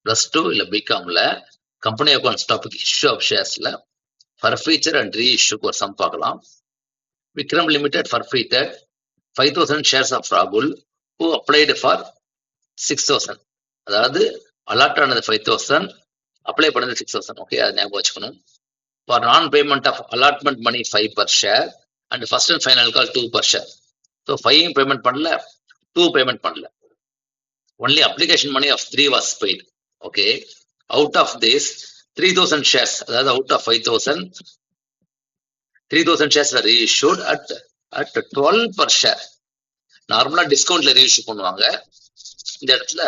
+2 இல்ல பிகாம்ல company accounts topic issue of ஷேர்ஸ்ல ஃபர்ஃபீச்சர் அண்ட் ரீஇஷ்யூக்கு ஒரு சம் பார்க்கலாம். Vikram limited forfeited 5,000 shares of Rahul who applied for 6,000. அதாவது அலாட் ஆனது 5,000, அப்ளை பண்ணது 6,000. ஓகே, அது ஞாபகம் வச்சுக்கணும். For non payment of allotment money 5 per share and first and final call 2 per share. So 5 payment பண்ணல, 2 பேமெண்ட் பண்ணல. Only application money of 3 was paid. Okay, out of this 3,000 shares, அதாவது out of 5,000, 3,000 shares were reissued at 12 per share. நார்மலா டிஸ்கவுண்ட்ல reissue பண்ணுவாங்க, இந்த இடத்துல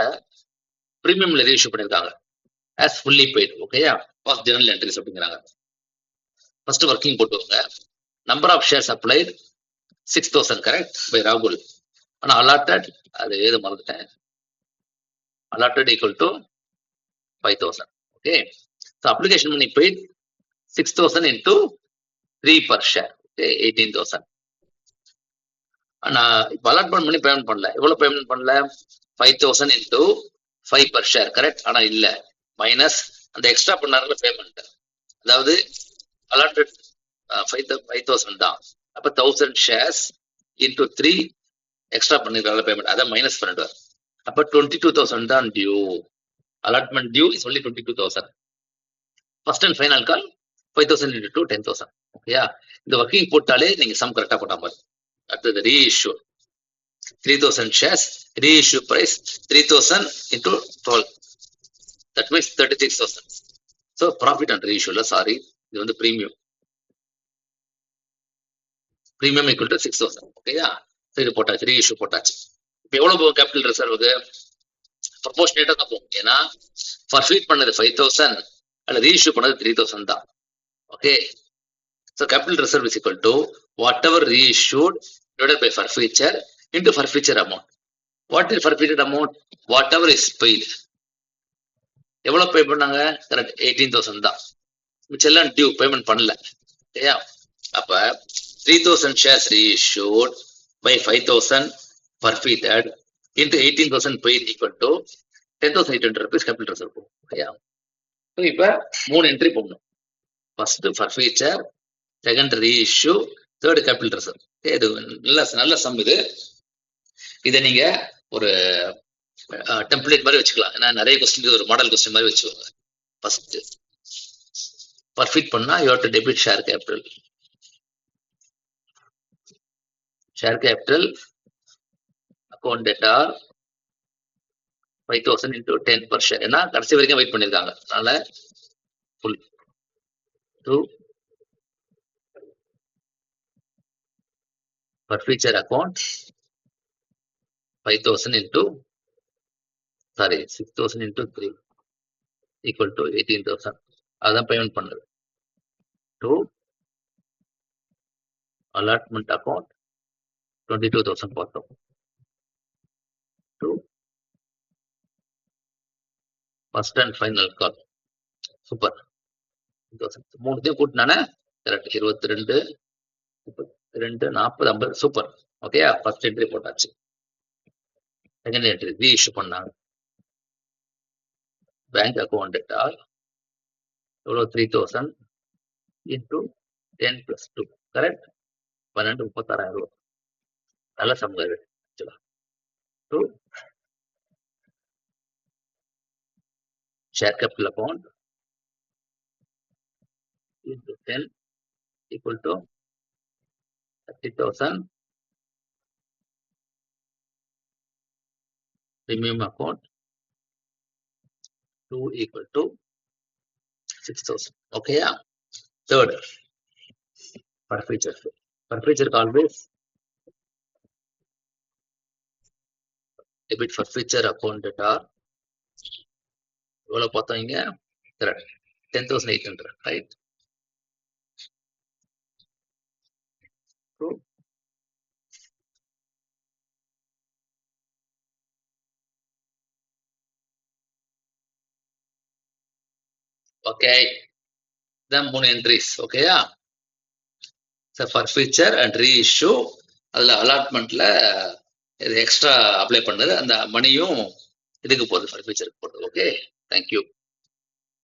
பிரீமியம்ல reissue பண்ணிருக்காங்க. as fully paid. ஓகேயா, ஃபர்ஸ்ட் ஜர்னல் என்ட்ரிஸ் அப்படிங்கிறாங்க. ஃபர்ஸ்ட் ஒர்க்கிங் போட்டுவாங்க. Number of shares applied 6,000 correct by ராகுல். ஆனா அலாட்டட் அது ஏது மறந்துட்டேன். Allotted equal to 5,000. Okay, so application money paid 6,000 into 3 per share. Okay, 18,000. ஆனா இப்ப அலாட்மெண்ட் பண்ணி பேமெண்ட் பண்ணல. எவ்வளவு பேமெண்ட் பண்ணல? 5,000 into 5 per share கரெக்ட். ஆனா இல்ல, மைனஸ் அந்த எக்ஸ்ட்ரா பண்ணாருல பேமெண்ட், அதாவது அலாட்டட் 5,000 தான். அப்ப 1,000 shares into 3 எக்ஸ்ட்ரா பண்ணிருக்காங்க பேமெண்ட், அதை மைனஸ் பண்ணிடுவார். அப்ப 22,000 தான் due. Allotment due is only 22,000. First and final call 5,000 into 2 10,000. ஓகேயா, இந்த ஒர்க்கிங் போட்டாலே நீங்க சம் கரெக்டா போட்டா மாதிரி. அடுத்தது reissue 3,000 shares, reissue price 3,000 into 12, that means 36,000. so profit and reissue இல்ல, சாரி, இது வந்து பிரீமியம். Premium equal to 6,000. ஓகேயா, இது போட்டாச்சு, ரீஇஷ்யூ போட்டாச்சு. இப்போ எவ்வளவு போகும் கேபிட்டல் ரிசர்வுக்கு? ப்ரொபோர்ஷனேட்டா தான் போகும். ஏன்னா ஃபர்ஃபீட் பண்ணது 5,000, அல்ல ரீஇஷ்யூ பண்ணது 3,000 தான். Okay, so capital reserve is equal to whatever reissued divided by forfeiture into forfeiture amount. What is forfeited amount? Whatever is paid. எவ்வளவு பே பண்ணாங்க? கரெக்ட் 18,000 தான். மிச்சம் எல்லாம் டியூ, பேமெண்ட் பண்ணல. ஓகேயா, அப்ப 3,000 shares reissued by 5,000 forfeited into 18,000 paid equal to 10,800 rupees capital reserve. ஓகேயா, இப்ப 3 என்ட்ரி பண்ணணும். First forfeiture, second reissue, third capital reserve. இது நல்ல சம். இதை நீங்க ஒரு டெம்ப்ளேட் மாதிரி வச்சுக்கலாம். ஏன்னா நிறைய கொஸ்டின் ஒரு மாடல் கொஸ்டின் மாதிரி வச்சுக்கோங்க. ஃபர்ஸ்ட் பர்ஃபீட் பண்ணா you have to debit share capital. Share capital account டேட்டார் 5,000 into 10 per share. ஏன்னா கடைசி வரைக்கும் வெயிட் பண்ணிருக்காங்க, அதனால full to forfeiture account 5,000 into 6,000 into 3 equal to 18,000. அதான் பேமெண்ட் பண்ணது. டு அலாட்மெண்ட் அக்கௌண்ட் 22,000 பார்த்தோம். To first and final call. Super. 3 கூட்டினானே correct. 22, 32, 40, 50. Super. Okay, first entry போட்டாச்சு. செகண்ட் என்ட்ரி ரீஇஷ்யூ பண்ணாங்க. பேங்க் அக்கௌண்ட் டேட்டார் எவ்வளோ? 3,000 into 10 plus 2 கரெக்ட். 12, 36,000 ரூபாய். நல்ல சம்பளம் இது. To share capital account into 10 equal to 30,000. Premium account 2 equal to 6,000. Okay, yeah. Third, forfeiture. Forfeiture always debit forfeiture account data. எவ்வளவு பார்த்தீங்க? Correct 10,800, right. Okay, then 3 entries. ஓகேயா, forfeiture and reissue. அதுல அலாட்மெண்ட்ல இது extra apply பண்ணது, அந்த மணியும் இதுக்கு போகுது, forfeiture போகுது. Okay, thank you.